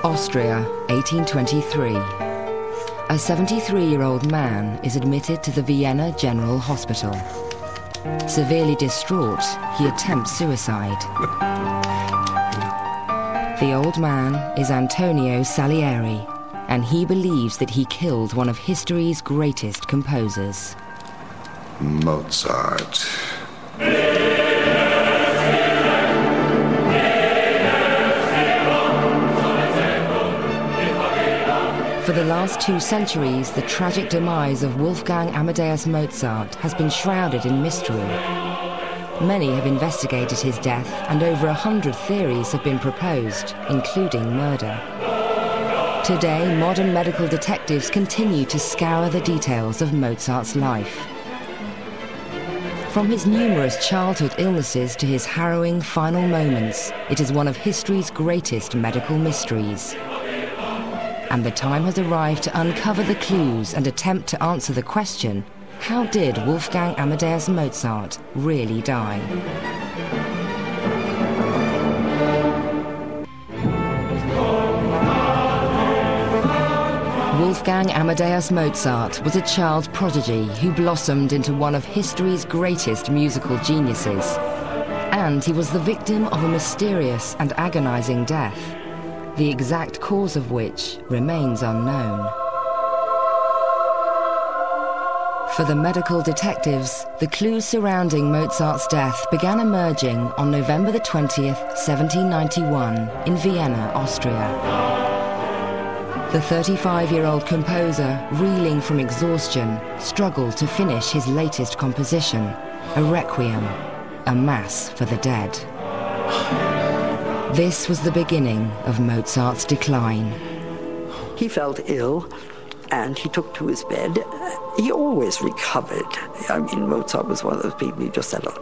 Austria, 1823. A 73-year-old man is admitted to the Vienna General Hospital. Severely distraught, he attempts suicide. The old man is Antonio Salieri, and he believes that he killed one of history's greatest composers. Mozart. For the last 2 centuries, the tragic demise of Wolfgang Amadeus Mozart has been shrouded in mystery. Many have investigated his death, and over 100 theories have been proposed, including murder. Today, modern medical detectives continue to scour the details of Mozart's life. From his numerous childhood illnesses to his harrowing final moments, it is one of history's greatest medical mysteries. And the time has arrived to uncover the clues and attempt to answer the question, how did Wolfgang Amadeus Mozart really die? Wolfgang Amadeus Mozart was a child prodigy who blossomed into one of history's greatest musical geniuses. And he was the victim of a mysterious and agonizing death, the exact cause of which remains unknown. For the medical detectives, the clues surrounding Mozart's death began emerging on November the 20th, 1791, in Vienna, Austria. The 35-year-old composer, reeling from exhaustion, struggled to finish his latest composition, a requiem, a mass for the dead. This was the beginning of Mozart's decline. He felt ill, and he took to his bed. He always recovered. I mean, Mozart was one of those people who just had to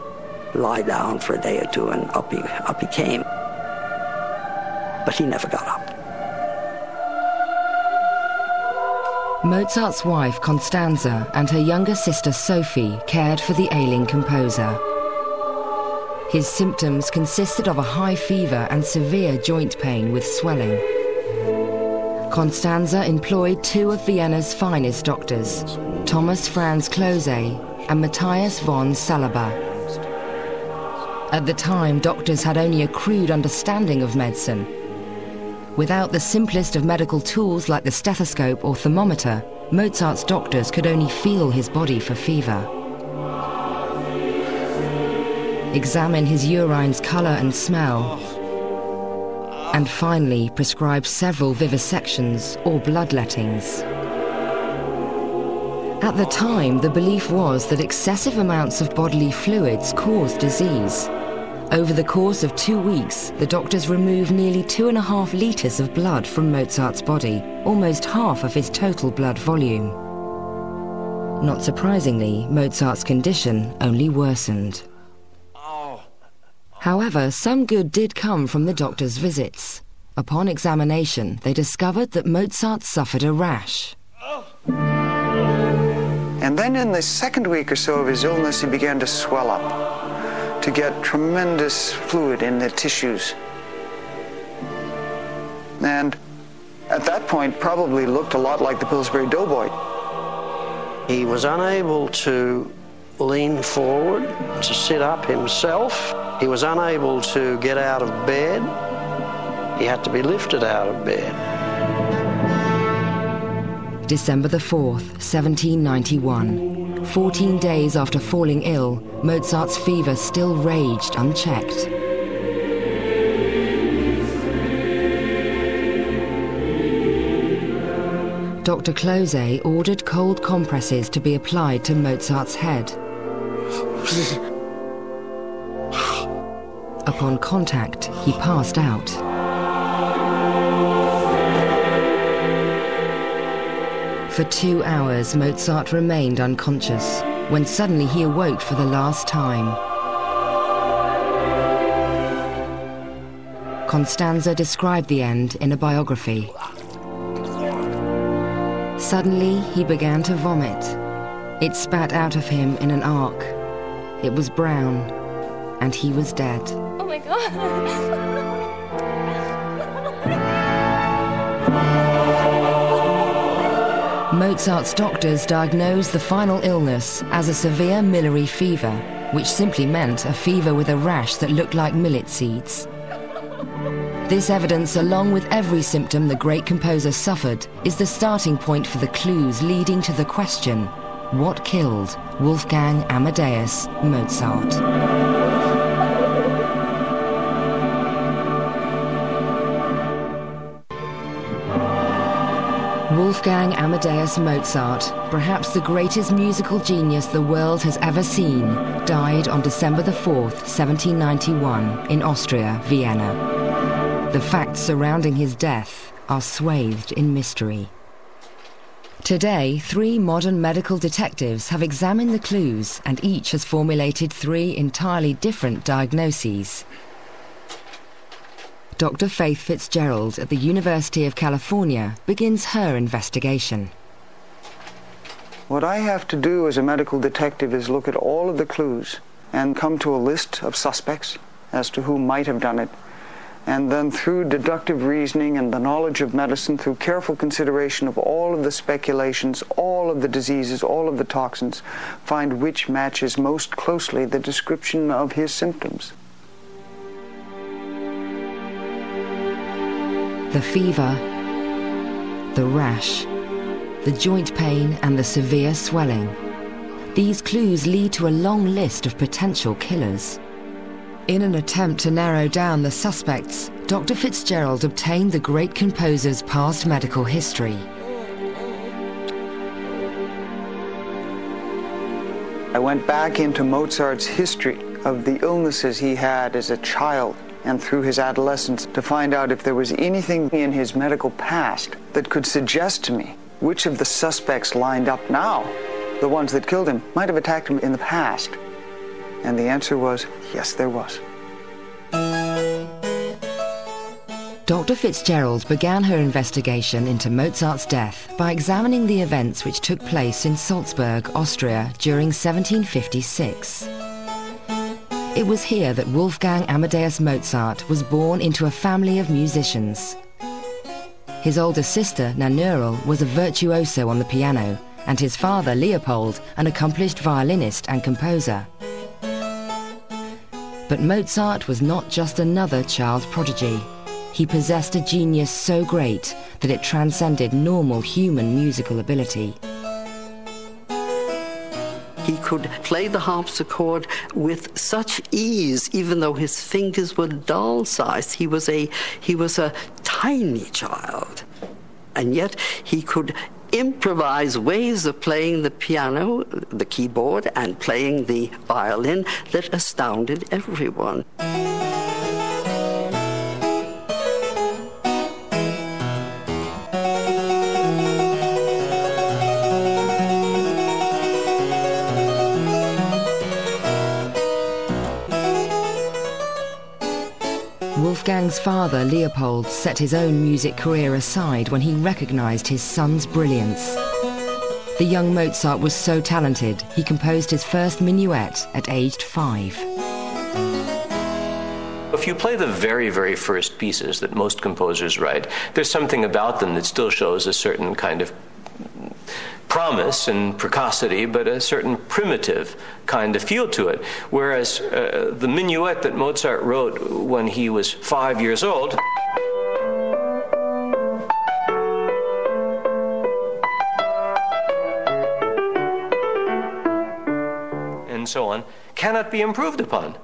lie down for a day or two, and up he came. But he never got up. Mozart's wife, Constanza, and her younger sister, Sophie, cared for the ailing composer. His symptoms consisted of a high fever and severe joint pain with swelling. Constanza employed 2 of Vienna's finest doctors, Thomas Franz Klose and Matthias von Saleber. At the time, doctors had only a crude understanding of medicine. Without the simplest of medical tools like the stethoscope or thermometer, Mozart's doctors could only feel his body for fever, examine his urine's color and smell, and finally prescribe several vivisections or bloodlettings. At the time, the belief was that excessive amounts of bodily fluids caused disease. Over the course of 2 weeks, the doctors removed nearly 2.5 liters of blood from Mozart's body, almost half of his total blood volume. Not surprisingly, Mozart's condition only worsened. However, some good did come from the doctor's visits. Upon examination, they discovered that Mozart suffered a rash. And then in the second week or so of his illness, he began to swell up, to get tremendous fluid in the tissues. And at that point, probably looked a lot like the Pillsbury Doughboy. He was unable to lean forward, to sit up himself. He was unable to get out of bed. He had to be lifted out of bed. December the 4th, 1791. 14 days after falling ill, Mozart's fever still raged unchecked. Dr. Klose ordered cold compresses to be applied to Mozart's head. Upon contact, he passed out. For 2 hours, Mozart remained unconscious, when suddenly he awoke for the last time. Constanza described the end in a biography. Suddenly, he began to vomit. It spat out of him in an arc. It was brown, and he was dead. Oh my God. Mozart's doctors diagnosed the final illness as a severe miliary fever, which simply meant a fever with a rash that looked like millet seeds. This evidence, along with every symptom the great composer suffered, is the starting point for the clues leading to the question, what killed Wolfgang Amadeus Mozart? Wolfgang Amadeus Mozart, perhaps the greatest musical genius the world has ever seen, died on December the 4th, 1791, in Austria, Vienna. The facts surrounding his death are swathed in mystery. Today, 3 modern medical detectives have examined the clues, and each has formulated 3 entirely different diagnoses. Dr. Faith Fitzgerald at the University of California begins her investigation. What I have to do as a medical detective is look at all of the clues and come to a list of suspects as to who might have done it. And then through deductive reasoning and the knowledge of medicine, through careful consideration of all of the speculations, all of the diseases, all of the toxins, find which matches most closely the description of his symptoms. The fever, the rash, the joint pain and the severe swelling. These clues lead to a long list of potential killers. In an attempt to narrow down the suspects, Dr. Fitzgerald obtained the great composer's past medical history. I went back into Mozart's history of the illnesses he had as a child and through his adolescence to find out if there was anything in his medical past that could suggest to me which of the suspects lined up now, the ones that killed him, might have attacked him in the past. And the answer was, yes, there was. Dr. Fitzgerald began her investigation into Mozart's death by examining the events which took place in Salzburg, Austria, during 1756. It was here that Wolfgang Amadeus Mozart was born into a family of musicians. His older sister, Nannerl, was a virtuoso on the piano, and his father, Leopold, an accomplished violinist and composer. But Mozart was not just another child prodigy. He possessed a genius so great that it transcended normal human musical ability. He could play the harpsichord with such ease, even though his fingers were doll-sized. He was a tiny child, and yet he could improvise ways of playing the piano, the keyboard, and playing the violin that astounded everyone. Wolfgang's father, Leopold, set his own music career aside when he recognized his son's brilliance. The young Mozart was so talented, he composed his first minuet at aged 5. If you play the very, very first pieces that most composers write, there's something about them that still shows a certain kind of promise and precocity, but a certain primitive kind of feel to it. Whereas the minuet that Mozart wrote when he was 5 years old and so on, cannot be improved upon.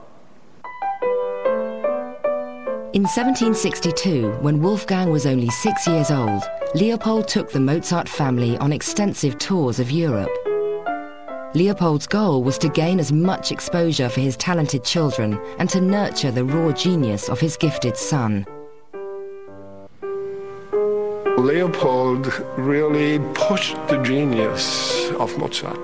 In 1762, when Wolfgang was only 6 years old, Leopold took the Mozart family on extensive tours of Europe. Leopold's goal was to gain as much exposure for his talented children and to nurture the raw genius of his gifted son. Leopold really pushed the genius of Mozart.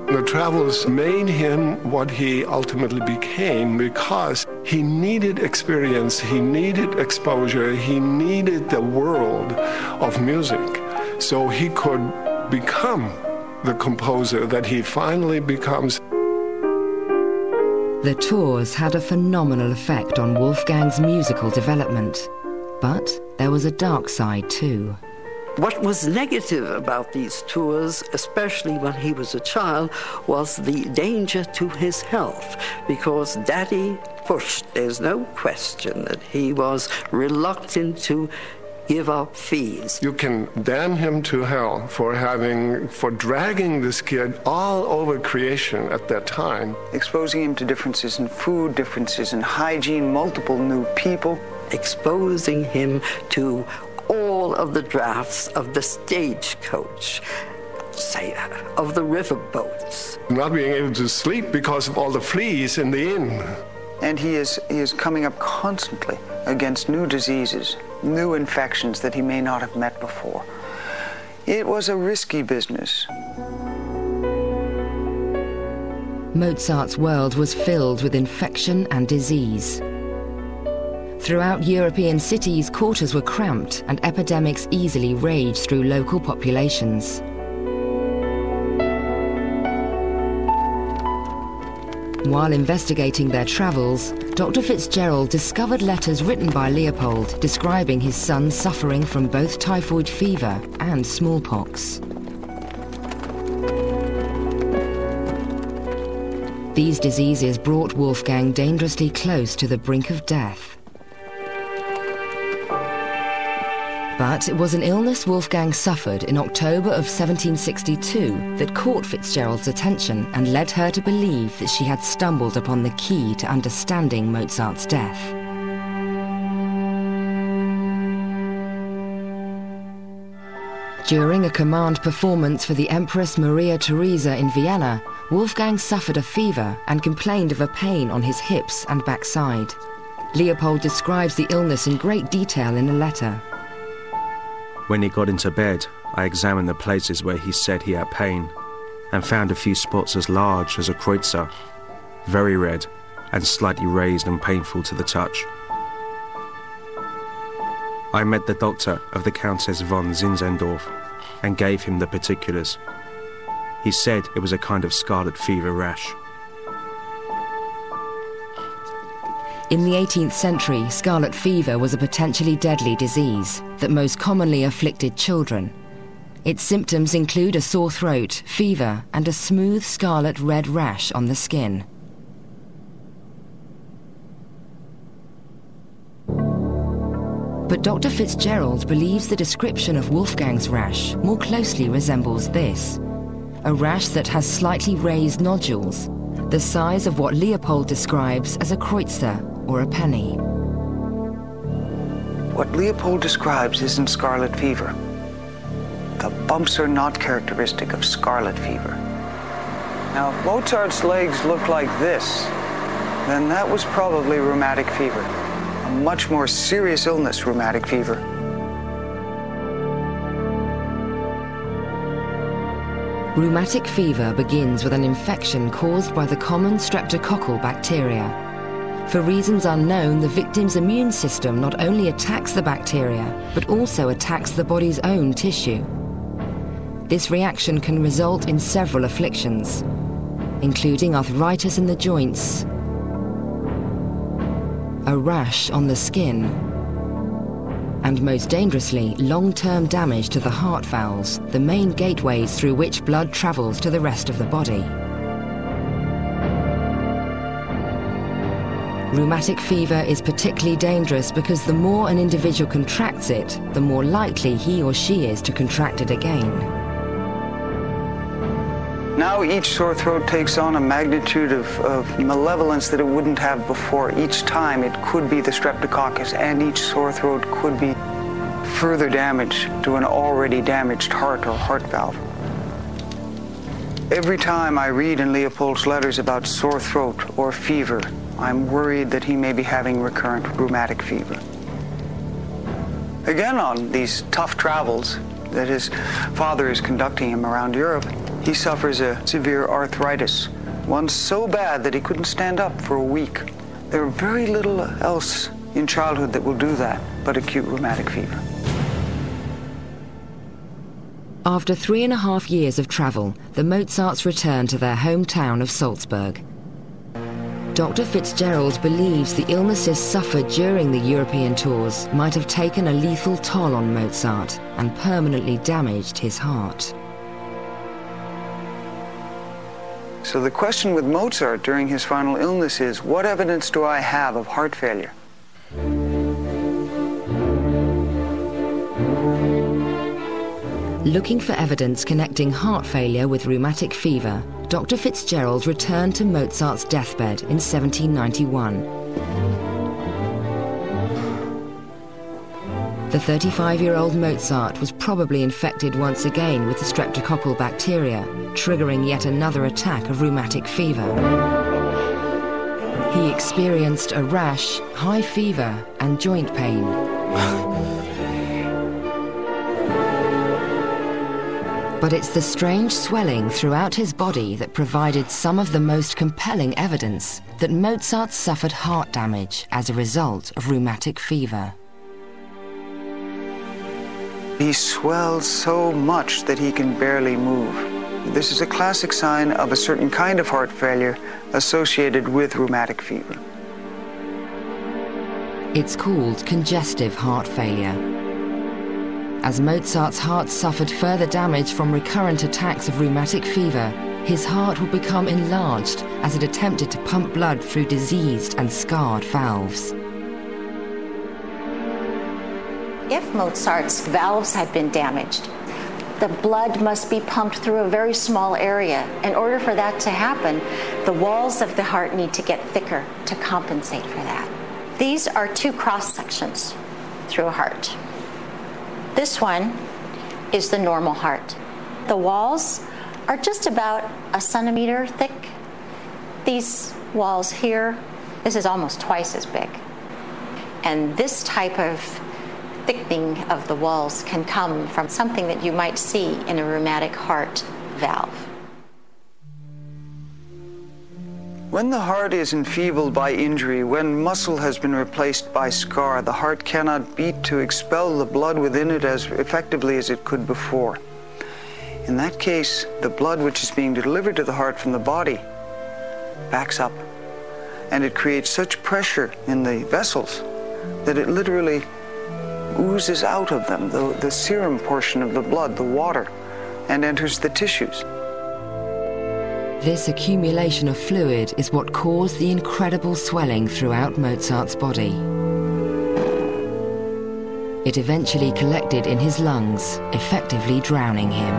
The travels made him what he ultimately became because he needed experience, he needed exposure, he needed the world of music so he could become the composer that he finally becomes. The tours had a phenomenal effect on Wolfgang's musical development, but there was a dark side too. What was negative about these tours, especially when he was a child, was the danger to his health, because Daddy pushed. There's no question that he was reluctant to give up fees. You can damn him to hell for dragging this kid all over creation at that time. Exposing him to differences in food, differences in hygiene, multiple new people. Exposing him to all of the drafts of the stagecoach, say, of the riverboats. Not being able to sleep because of all the fleas in the inn. And he is coming up constantly against new diseases, new infections that he may not have met before. It was a risky business. Mozart's world was filled with infection and disease. Throughout European cities, quarters were cramped and epidemics easily raged through local populations. While investigating their travels, Dr. Fitzgerald discovered letters written by Leopold describing his son suffering from both typhoid fever and smallpox. These diseases brought Wolfgang dangerously close to the brink of death. But it was an illness Wolfgang suffered in October of 1762 that caught Fitzgerald's attention and led her to believe that she had stumbled upon the key to understanding Mozart's death. During a command performance for the Empress Maria Theresa in Vienna, Wolfgang suffered a fever and complained of a pain on his hips and backside. Leopold describes the illness in great detail in a letter. When he got into bed, I examined the places where he said he had pain and found a few spots as large as a kreutzer, very red and slightly raised and painful to the touch. I met the doctor of the Countess von Zinzendorf and gave him the particulars. He said it was a kind of scarlet fever rash. In the 18th century, scarlet fever was a potentially deadly disease that most commonly afflicted children. Its symptoms include a sore throat, fever, and a smooth scarlet red rash on the skin. But Dr. Fitzgerald believes the description of Wolfgang's rash more closely resembles this: a rash that has slightly raised nodules, the size of what Leopold describes as a kreutzer, or a penny. What Leopold describes isn't scarlet fever. The bumps are not characteristic of scarlet fever. Now, if Mozart's legs looked like this, then that was probably rheumatic fever, a much more serious illness, rheumatic fever. Rheumatic fever begins with an infection caused by the common streptococcal bacteria. For reasons unknown, the victim's immune system not only attacks the bacteria, but also attacks the body's own tissue. This reaction can result in several afflictions, including arthritis in the joints, a rash on the skin, and most dangerously, long-term damage to the heart valves, the main gateways through which blood travels to the rest of the body. Rheumatic fever is particularly dangerous because the more an individual contracts it, the more likely he or she is to contract it again. Now each sore throat takes on a magnitude of malevolence that it wouldn't have before. Each time it could be the streptococcus, and each sore throat could be further damage to an already damaged heart or heart valve. Every time I read in Leopold's letters about sore throat or fever, I'm worried that he may be having recurrent rheumatic fever. Again, on these tough travels that his father is conducting him around Europe, he suffers a severe arthritis, one so bad that he couldn't stand up for a week. There's very little else in childhood that will do that but acute rheumatic fever. After 3.5 years of travel, the Mozarts returned to their hometown of Salzburg. Dr. Fitzgerald believes the illnesses suffered during the European tours might have taken a lethal toll on Mozart and permanently damaged his heart. So the question with Mozart during his final illness is, what evidence do I have of heart failure? Looking for evidence connecting heart failure with rheumatic fever, Dr. Fitzgerald returned to Mozart's deathbed in 1791. The 35-year-old Mozart was probably infected once again with the streptococcal bacteria, triggering yet another attack of rheumatic fever. He experienced a rash, high fever, and joint pain. But it's the strange swelling throughout his body that provided some of the most compelling evidence that Mozart suffered heart damage as a result of rheumatic fever. He swells so much that he can barely move. This is a classic sign of a certain kind of heart failure associated with rheumatic fever. It's called congestive heart failure. As Mozart's heart suffered further damage from recurrent attacks of rheumatic fever, his heart would become enlarged as it attempted to pump blood through diseased and scarred valves. If Mozart's valves had been damaged, the blood must be pumped through a very small area. In order for that to happen, the walls of the heart need to get thicker to compensate for that. These are two cross sections through a heart. This one is the normal heart. The walls are just about a centimeter thick. These walls here, this is almost twice as big. And this type of thickening of the walls can come from something that you might see in a rheumatic heart valve. When the heart is enfeebled by injury, when muscle has been replaced by scar, the heart cannot beat to expel the blood within it as effectively as it could before. In that case, the blood which is being delivered to the heart from the body backs up, and it creates such pressure in the vessels that it literally oozes out of them, the serum portion of the blood, the water, and enters the tissues. This accumulation of fluid is what caused the incredible swelling throughout Mozart's body. It eventually collected in his lungs, effectively drowning him.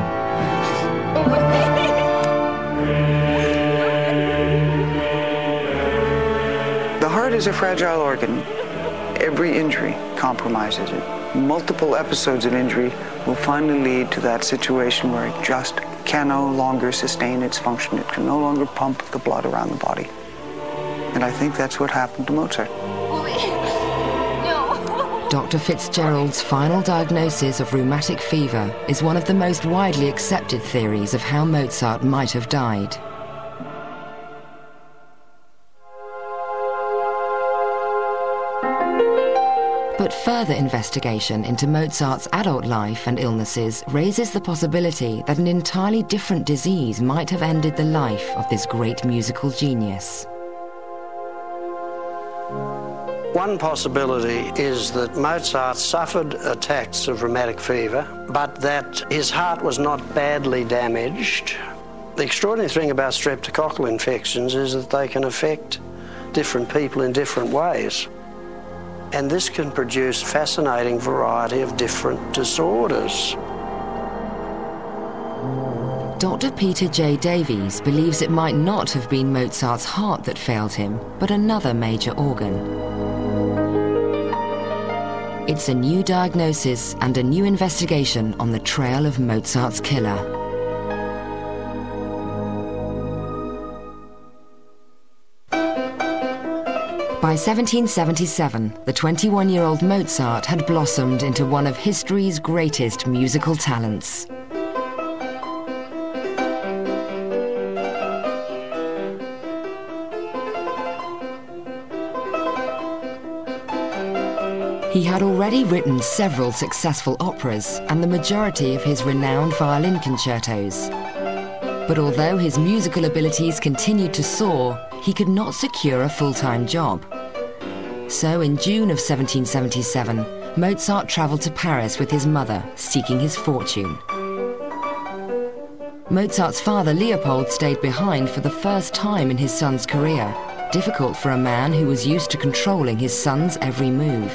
The heart is a fragile organ. Every injury compromises it. Multiple episodes of injury will finally lead to that situation where it just can no longer sustain its function. It can no longer pump the blood around the body. And I think that's what happened to Mozart. Dr. Fitzgerald's final diagnosis of rheumatic fever is one of the most widely accepted theories of how Mozart might have died. But further investigation into Mozart's adult life and illnesses raises the possibility that an entirely different disease might have ended the life of this great musical genius. One possibility is that Mozart suffered attacks of rheumatic fever, but that his heart was not badly damaged. The extraordinary thing about streptococcal infections is that they can affect different people in different ways. And this can produce fascinating variety of different disorders. Dr. Peter J. Davies believes it might not have been Mozart's heart that failed him, but another major organ. It's a new diagnosis and a new investigation on the trail of Mozart's killer. By 1777, the 21-year-old Mozart had blossomed into one of history's greatest musical talents. He had already written several successful operas and the majority of his renowned violin concertos. But although his musical abilities continued to soar, he could not secure a full-time job. So in June of 1777, Mozart travelled to Paris with his mother, seeking his fortune. Mozart's father, Leopold, stayed behind for the first time in his son's career, difficult for a man who was used to controlling his son's every move.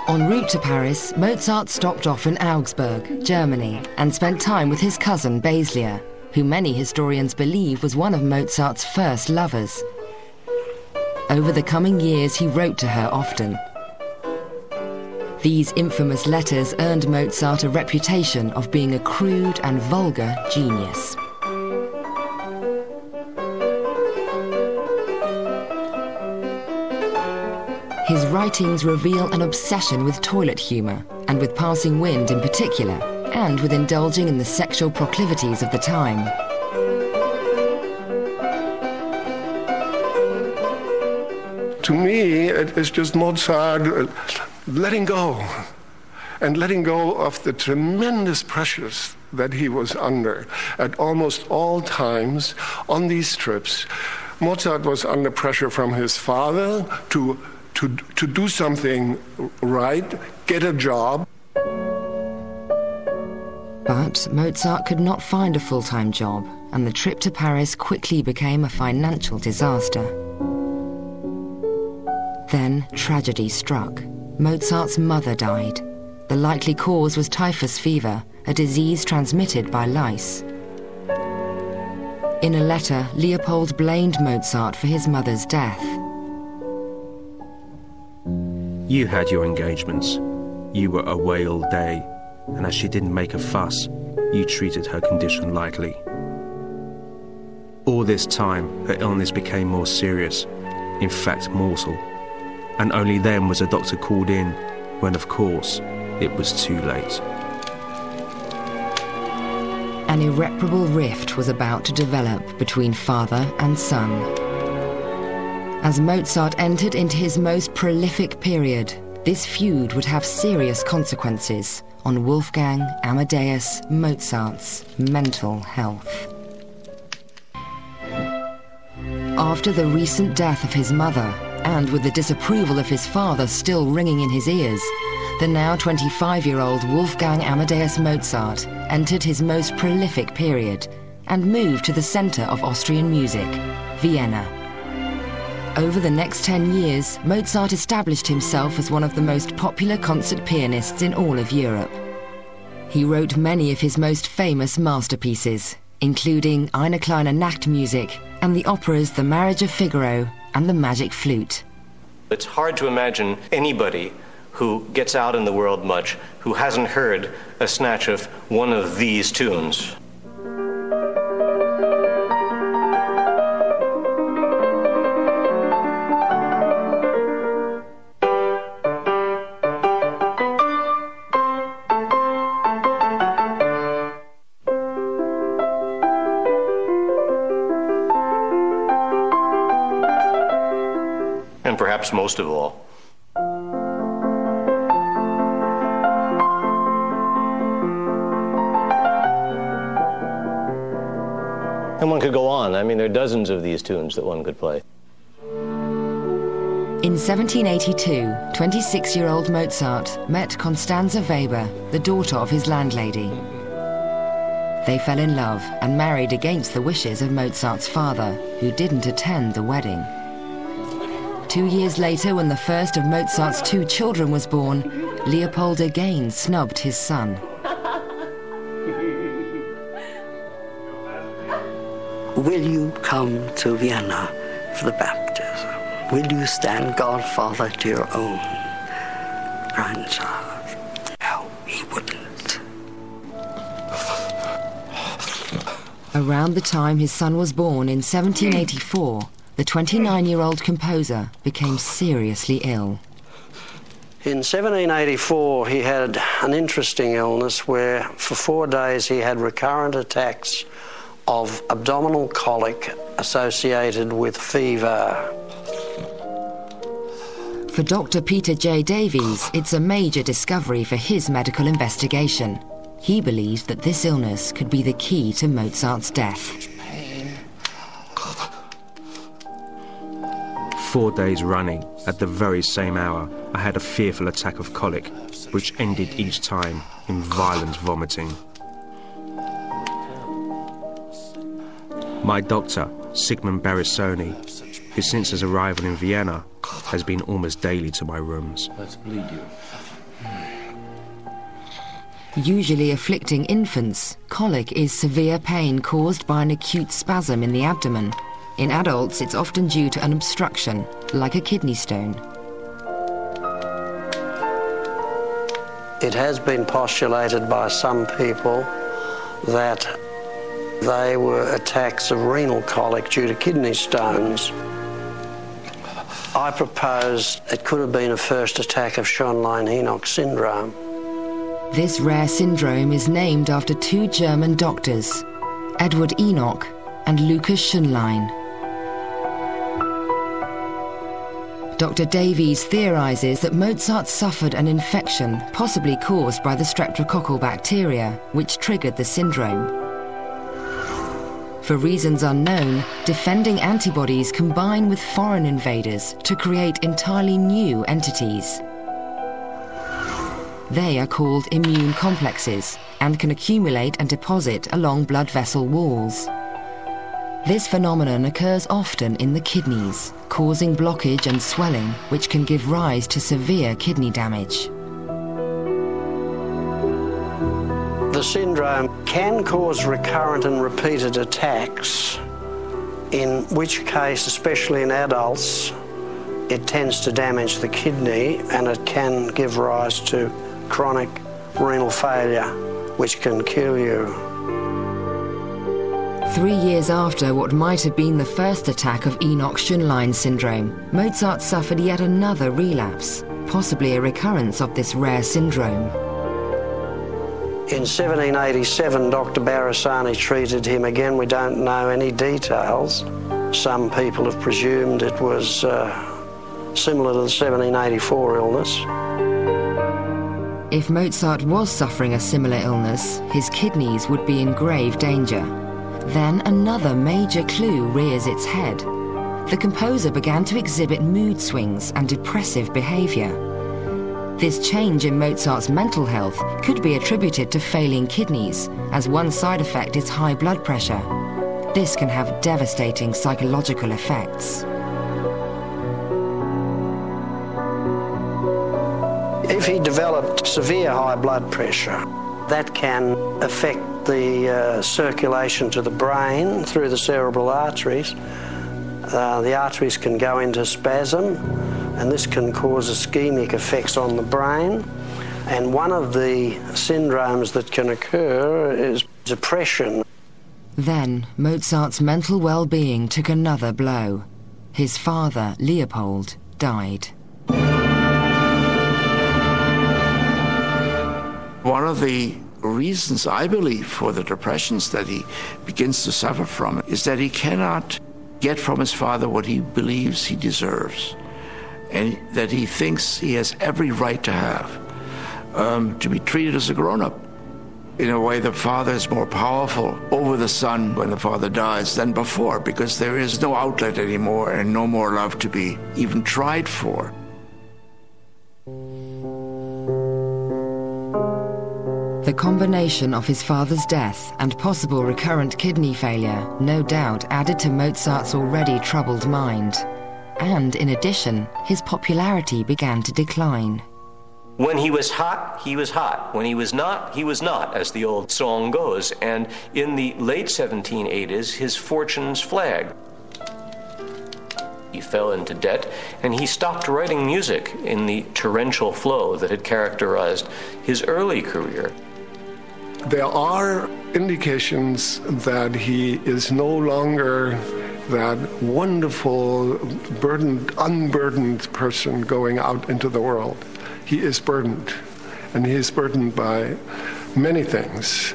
En route to Paris, Mozart stopped off in Augsburg, Germany, and spent time with his cousin Baslia, who many historians believe was one of Mozart's first lovers. Over the coming years, he wrote to her often. These infamous letters earned Mozart a reputation of being a crude and vulgar genius. His writings reveal an obsession with toilet humour, and with passing wind in particular, and with indulging in the sexual proclivities of the time. To me, it is just Mozart letting go, and letting go of the tremendous pressures that he was under at almost all times on these trips. Mozart was under pressure from his father to do something right, get a job. But Mozart could not find a full-time job, and the trip to Paris quickly became a financial disaster. Then tragedy struck. Mozart's mother died. The likely cause was typhus fever, a disease transmitted by lice. In a letter, Leopold blamed Mozart for his mother's death. You had your engagements. You were away all day, and as she didn't make a fuss, you treated her condition lightly. All this time, her illness became more serious, in fact mortal, and only then was a doctor called in, when of course, it was too late. An irreparable rift was about to develop between father and son. As Mozart entered into his most prolific period, this feud would have serious consequences on Wolfgang Amadeus Mozart's mental health. After the recent death of his mother, and with the disapproval of his father still ringing in his ears, the now 25-year-old Wolfgang Amadeus Mozart entered his most prolific period and moved to the center of Austrian music, Vienna. Over the next 10 years, Mozart established himself as one of the most popular concert pianists in all of Europe. He wrote many of his most famous masterpieces, including Eine kleine Nachtmusik and the operas The Marriage of Figaro and The Magic Flute. It's hard to imagine anybody who gets out in the world much who hasn't heard a snatch of one of these tunes. And perhaps most of all, and one could go on. I mean, there are dozens of these tunes that one could play. In 1782, 26-year-old Mozart met Constanze Weber, the daughter of his landlady. They fell in love and married against the wishes of Mozart's father, who didn't attend the wedding. 2 years later, when the first of Mozart's 2 children was born, Leopold again snubbed his son. Will you come to Vienna for the baptism? Will you stand godfather to your own grandchild? No, he wouldn't. Around the time his son was born in 1784, the 29-year-old composer became seriously ill. In 1784, he had an interesting illness where for 4 days he had recurrent attacks of abdominal colic associated with fever. For Dr. Peter J. Davies, it's a major discovery for his medical investigation. He believed that this illness could be the key to Mozart's death. 4 days running, at the very same hour, I had a fearful attack of colic, which ended each time in violent vomiting. My doctor, Sigmund Berisoni, who since his arrival in Vienna has been almost daily to my rooms. Let's bleed you. Usually afflicting infants, colic is severe pain caused by an acute spasm in the abdomen. In adults, it's often due to an obstruction, like a kidney stone. It has been postulated by some people that they were attacks of renal colic due to kidney stones. I propose it could have been a first attack of Schönlein-Enoch syndrome. This rare syndrome is named after two German doctors, Edward Enoch and Lucas Schönlein. Dr. Davies theorizes that Mozart suffered an infection possibly caused by the streptococcal bacteria, which triggered the syndrome. For reasons unknown, defending antibodies combine with foreign invaders to create entirely new entities. They are called immune complexes and can accumulate and deposit along blood vessel walls. This phenomenon occurs often in the kidneys, causing blockage and swelling, which can give rise to severe kidney damage. The syndrome can cause recurrent and repeated attacks, in which case, especially in adults, it tends to damage the kidney and it can give rise to chronic renal failure, which can kill you. 3 years after what might have been the first attack of Enoch-Schönlein syndrome, Mozart suffered yet another relapse, possibly a recurrence of this rare syndrome. In 1787, Dr. Berisoni treated him again. We don't know any details. Some people have presumed it was similar to the 1784 illness. If Mozart was suffering a similar illness, his kidneys would be in grave danger. Then another major clue rears its head. The composer began to exhibit mood swings and depressive behavior. This change in Mozart's mental health could be attributed to failing kidneys, as one side effect is high blood pressure. This can have devastating psychological effects. If he developed severe high blood pressure, that can affect the circulation to the brain through the cerebral arteries. The arteries can go into spasm, and this can cause ischemic effects on the brain. And one of the syndromes that can occur is depression. Then Mozart's mental well-being took another blow. His father, Leopold, died. One of the reasons, I believe, for the depressions that he begins to suffer from is that he cannot get from his father what he believes he deserves, and that he thinks he has every right to have, to be treated as a grown-up. In a way, the father is more powerful over the son when the father dies than before, because there is no outlet anymore and no more love to be even tried for. The combination of his father's death and possible recurrent kidney failure no doubt added to Mozart's already troubled mind. And in addition, his popularity began to decline. When he was hot, he was hot. When he was not, as the old song goes. And in the late 1780s, his fortunes flagged. He fell into debt, and he stopped writing music in the torrential flow that had characterized his early career. There are indications that he is no longer that wonderful, unburdened person going out into the world. He is burdened, and he is burdened by many things.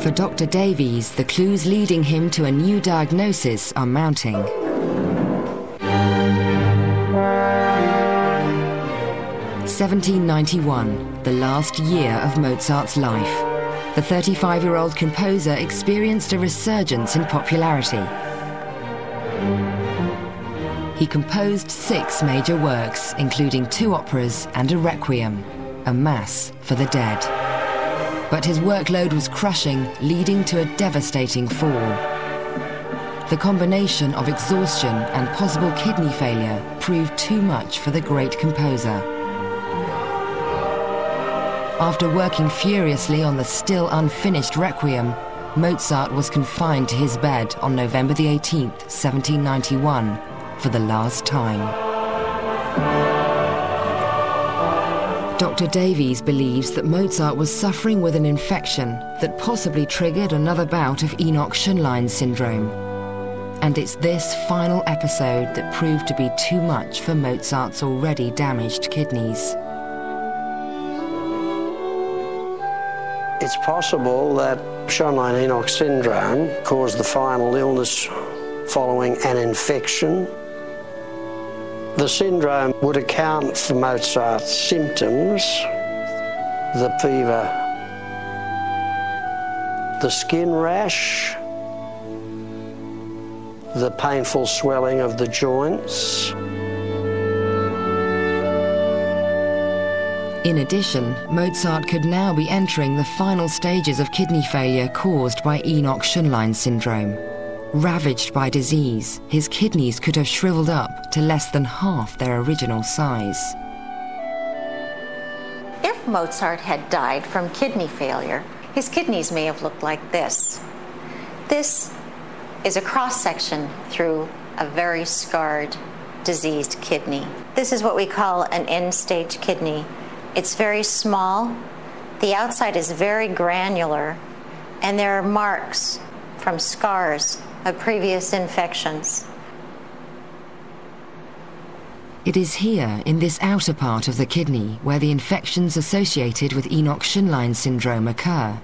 For Dr. Davies, the clues leading him to a new diagnosis are mounting. 1791, the last year of Mozart's life. The 35-year-old composer experienced a resurgence in popularity. He composed 6 major works, including 2 operas and a requiem, a mass for the dead. But his workload was crushing, leading to a devastating fall. The combination of exhaustion and possible kidney failure proved too much for the great composer. After working furiously on the still unfinished requiem, Mozart was confined to his bed on November the 18th, 1791, for the last time. Dr. Davies believes that Mozart was suffering with an infection that possibly triggered another bout of Enoch-Schönlein syndrome. And it's this final episode that proved to be too much for Mozart's already damaged kidneys. It's possible that Schönlein-Enoch syndrome caused the final illness following an infection. The syndrome would account for Mozart's symptoms: the fever, the skin rash, the painful swelling of the joints. In addition, Mozart could now be entering the final stages of kidney failure caused by Enoch-Schönlein syndrome. Ravaged by disease, his kidneys could have shriveled up to less than half their original size. If Mozart had died from kidney failure, his kidneys may have looked like this. This is a cross-section through a very scarred, diseased kidney. This is what we call an end-stage kidney. It's very small, the outside is very granular, and there are marks from scars of previous infections. It is here, in this outer part of the kidney, where the infections associated with Enoch-Schönlein syndrome occur.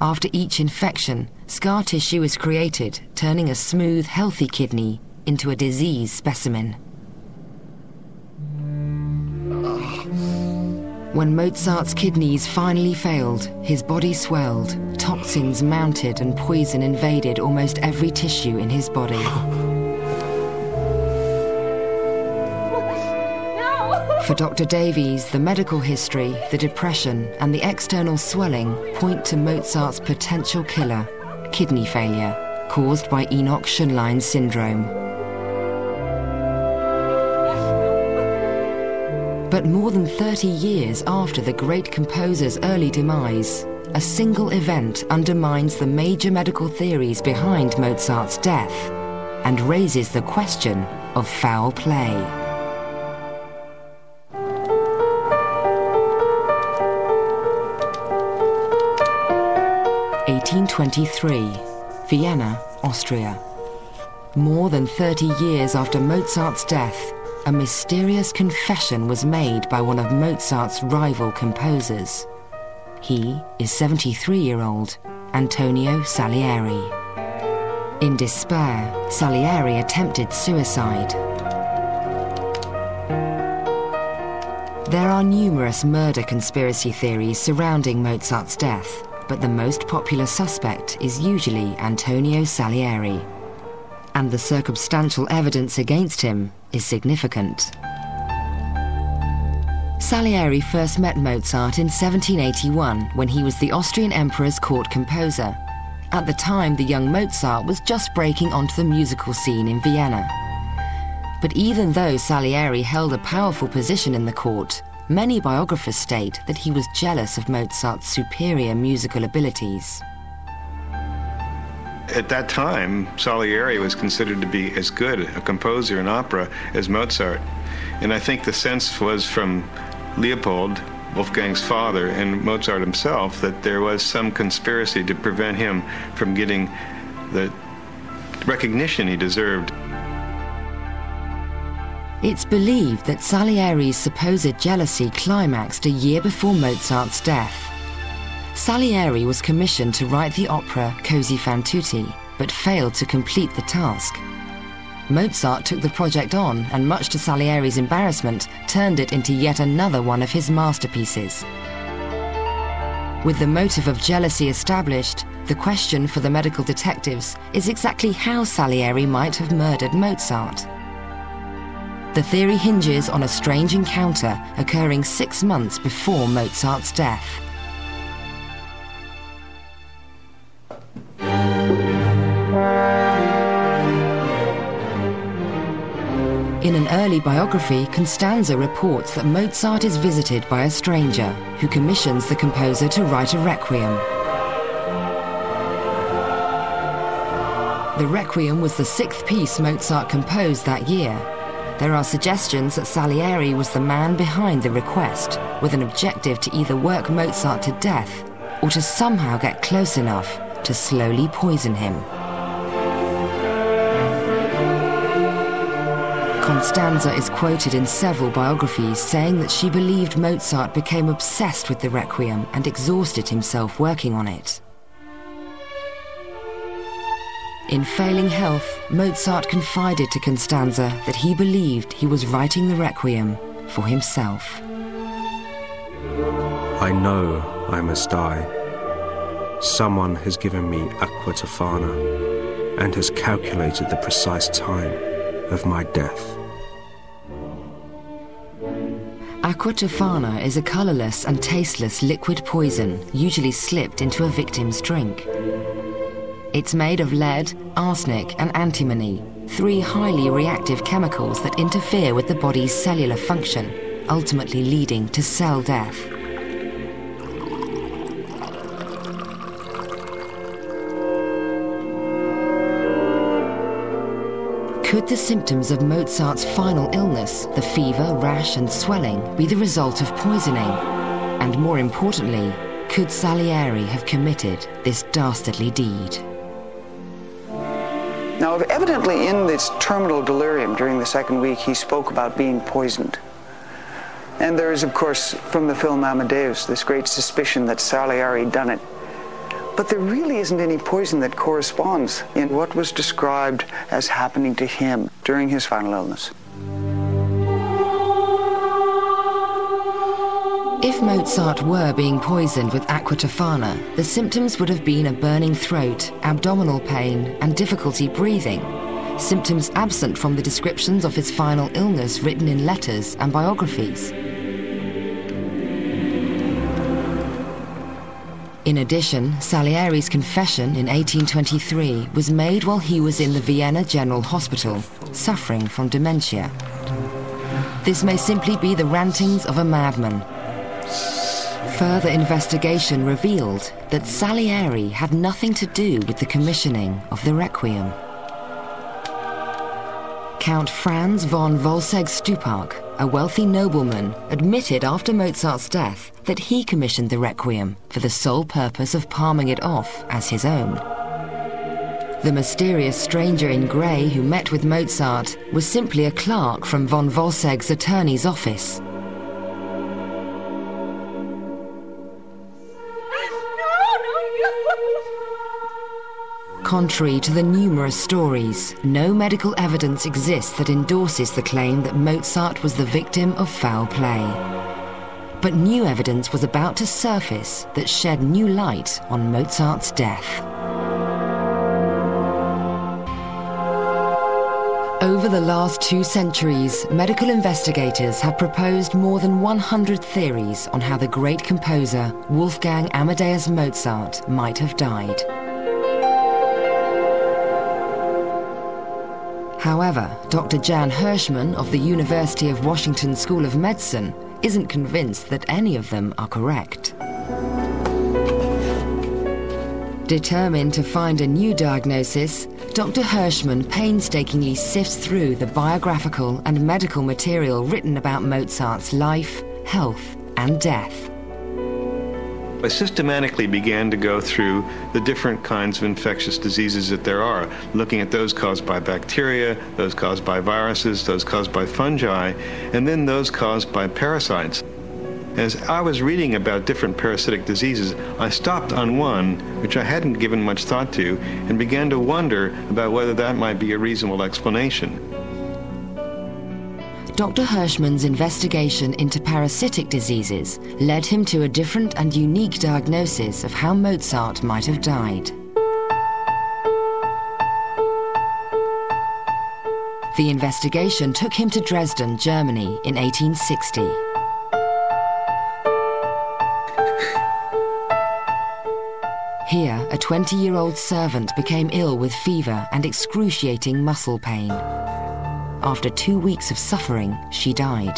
After each infection, scar tissue is created, turning a smooth, healthy kidney into a diseased specimen. When Mozart's kidneys finally failed, his body swelled, toxins mounted and poison invaded almost every tissue in his body. For Dr. Davies, the medical history, the depression and the external swelling point to Mozart's potential killer, kidney failure, caused by Enoch-Schönlein syndrome. But more than 30 years after the great composer's early demise, a single event undermines the major medical theories behind Mozart's death and raises the question of foul play. (1823), Vienna, Austria. More than 30 years after Mozart's death, a mysterious confession was made by one of Mozart's rival composers. He is 73-year-old Antonio Salieri. In despair, Salieri attempted suicide. There are numerous murder conspiracy theories surrounding Mozart's death, but the most popular suspect is usually Antonio Salieri. And the circumstantial evidence against him is significant. Salieri first met Mozart in 1781 when he was the Austrian Emperor's court composer. At the time, the young Mozart was just breaking onto the musical scene in Vienna. But even though Salieri held a powerful position in the court, many biographers state that he was jealous of Mozart's superior musical abilities. At that time, Salieri was considered to be as good a composer in opera as Mozart. And I think the sense was from Leopold, Wolfgang's father, and Mozart himself that there was some conspiracy to prevent him from getting the recognition he deserved. It's believed that Salieri's supposed jealousy climaxed a year before Mozart's death. Salieri was commissioned to write the opera Così fan tutti, but failed to complete the task. Mozart took the project on and, much to Salieri's embarrassment, turned it into yet another one of his masterpieces. With the motive of jealousy established, the question for the medical detectives is exactly how Salieri might have murdered Mozart. The theory hinges on a strange encounter occurring 6 months before Mozart's death. In an early biography, Constanza reports that Mozart is visited by a stranger who commissions the composer to write a requiem. The requiem was the 6th piece Mozart composed that year. There are suggestions that Salieri was the man behind the request, with an objective to either work Mozart to death or to somehow get close enough to slowly poison him. Constanza is quoted in several biographies saying that she believed Mozart became obsessed with the requiem and exhausted himself working on it. In failing health, Mozart confided to Constanza that he believed he was writing the requiem for himself. I know I must die. Someone has given me aqua tofana and has calculated the precise time of my death. Aqua tofana is a colorless and tasteless liquid poison usually slipped into a victim's drink. It's made of lead, arsenic and antimony, 3 highly reactive chemicals that interfere with the body's cellular function, ultimately leading to cell death. Could the symptoms of Mozart's final illness, the fever, rash and swelling, be the result of poisoning? And more importantly, could Salieri have committed this dastardly deed? Now, evidently in this terminal delirium during the 2nd week, he spoke about being poisoned. And there is, of course, from the film Amadeus, this great suspicion that Salieri had done it. But there really isn't any poison that corresponds in what was described as happening to him during his final illness. If Mozart were being poisoned with aqua tofana, the symptoms would have been a burning throat, abdominal pain, and difficulty breathing, symptoms absent from the descriptions of his final illness written in letters and biographies. In addition, Salieri's confession in 1823 was made while he was in the Vienna General Hospital, suffering from dementia. This may simply be the rantings of a madman. Further investigation revealed that Salieri had nothing to do with the commissioning of the Requiem. Count Franz von Wolfgang, a wealthy nobleman, admitted after Mozart's death that he commissioned the Requiem for the sole purpose of palming it off as his own. The mysterious stranger in grey who met with Mozart was simply a clerk from von Wolfgang's attorney's office. Contrary to the numerous stories, no medical evidence exists that endorses the claim that Mozart was the victim of foul play. But new evidence was about to surface that shed new light on Mozart's death. Over the last 2 centuries, medical investigators have proposed more than 100 theories on how the great composer Wolfgang Amadeus Mozart might have died. However, Dr. Jan Hirschman of the University of Washington School of Medicine isn't convinced that any of them are correct. Determined to find a new diagnosis, Dr. Hirschman painstakingly sifts through the biographical and medical material written about Mozart's life, health, and death. I systematically began to go through the different kinds of infectious diseases that there are, looking at those caused by bacteria, those caused by viruses, those caused by fungi, and then those caused by parasites. As I was reading about different parasitic diseases, I stopped on one which I hadn't given much thought to and began to wonder about whether that might be a reasonable explanation. Dr. Hirschman's investigation into parasitic diseases led him to a different and unique diagnosis of how Mozart might have died. The investigation took him to Dresden, Germany in 1860. Here, a 20-year-old servant became ill with fever and excruciating muscle pain. After 2 weeks of suffering, she died.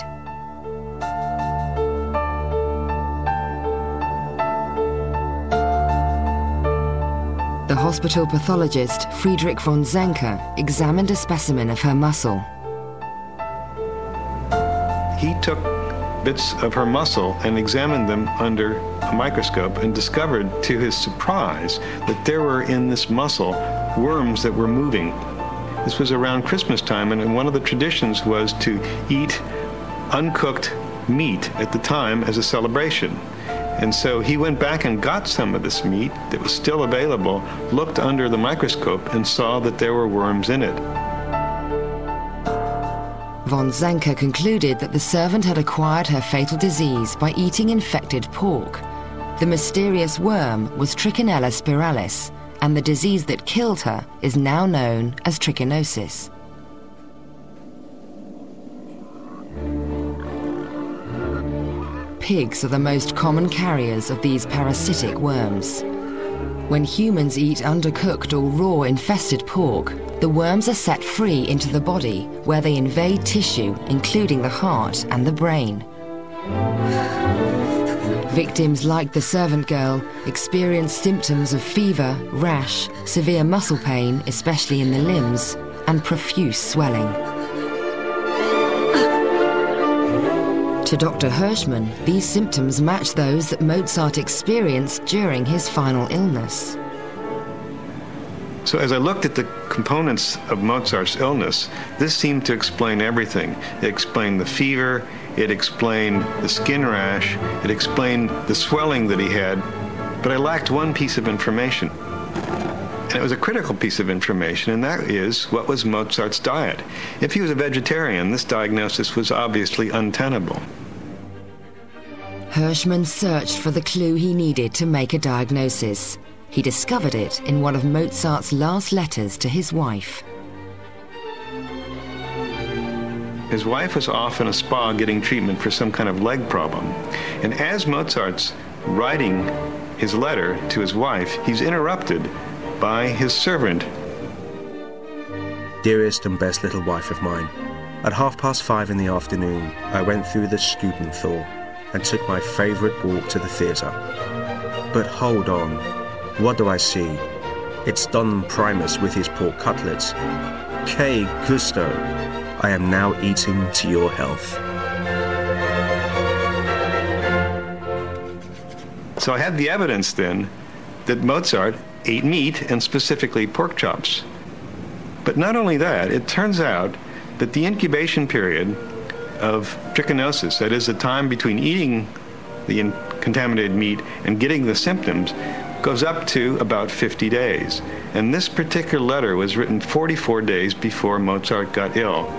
The hospital pathologist Friedrich von Zenker examined a specimen of her muscle. He took bits of her muscle and examined them under a microscope and discovered, to his surprise, that there were in this muscle worms that were moving. This was around Christmas time, and one of the traditions was to eat uncooked meat at the time as a celebration. And so he went back and got some of this meat that was still available, looked under the microscope, and saw that there were worms in it. Von Zenker concluded that the servant had acquired her fatal disease by eating infected pork. The mysterious worm was Trichinella spiralis, and the disease that killed her is now known as trichinosis. Pigs are the most common carriers of these parasitic worms. When humans eat undercooked or raw infested pork, the worms are set free into the body, where they invade tissue, including the heart and the brain. Victims like the servant girl experience symptoms of fever, rash, severe muscle pain, especially in the limbs, and profuse swelling. To Dr. Hirschman, these symptoms match those that Mozart experienced during his final illness. So as I looked at the components of Mozart's illness, this seemed to explain everything. It explained the fever, it explained the skin rash, it explained the swelling that he had, but I lacked one piece of information. And it was a critical piece of information, and that is, what was Mozart's diet? If he was a vegetarian, this diagnosis was obviously untenable. Hirschman searched for the clue he needed to make a diagnosis. He discovered it in one of Mozart's last letters to his wife. His wife was off in a spa getting treatment for some kind of leg problem. And as Mozart's writing his letter to his wife, he's interrupted by his servant. Dearest and best little wife of mine, at 5:30 in the afternoon, I went through the Stubenthal and took my favourite walk to the theatre. But hold on, what do I see? It's Don Primus with his pork cutlets. Que gusto! I am now eating to your health. So I had the evidence then that Mozart ate meat, and specifically pork chops. But not only that, it turns out that the incubation period of trichinosis, that is the time between eating the contaminated meat and getting the symptoms, goes up to about 50 days. And this particular letter was written 44 days before Mozart got ill.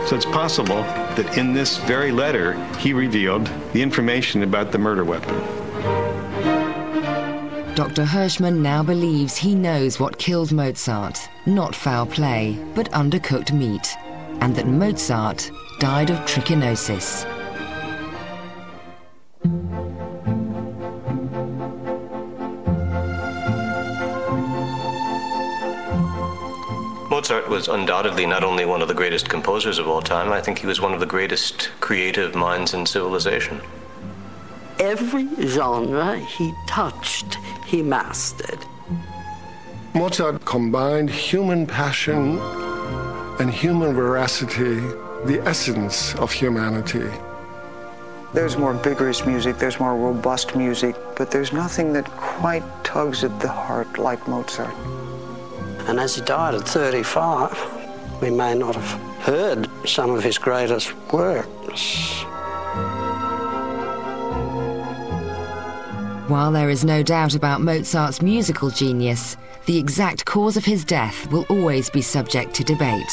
So it's possible that in this very letter, he revealed the information about the murder weapon. Dr. Hirschman now believes he knows what killed Mozart, not foul play, but undercooked meat, and that Mozart died of trichinosis. Mozart was undoubtedly not only one of the greatest composers of all time, I think he was one of the greatest creative minds in civilization. Every genre he touched, he mastered. Mozart combined human passion and human veracity, the essence of humanity. There's more vigorous music, there's more robust music, but there's nothing that quite tugs at the heart like Mozart. And as he died at 35, we may not have heard some of his greatest works. While there is no doubt about Mozart's musical genius, the exact cause of his death will always be subject to debate.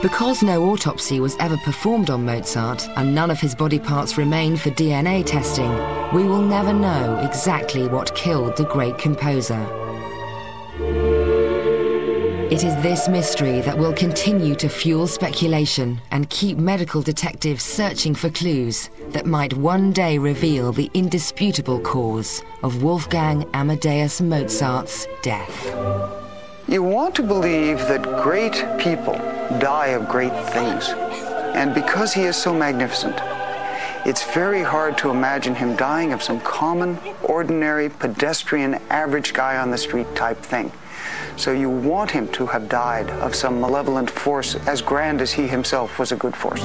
Because no autopsy was ever performed on Mozart and none of his body parts remain for DNA testing, we will never know exactly what killed the great composer. It is this mystery that will continue to fuel speculation and keep medical detectives searching for clues that might one day reveal the indisputable cause of Wolfgang Amadeus Mozart's death. You want to believe that great people die of great things. And because he is so magnificent, it's very hard to imagine him dying of some common, ordinary, pedestrian, average guy on the street type thing. So you want him to have died of some malevolent force as grand as he himself was a good force.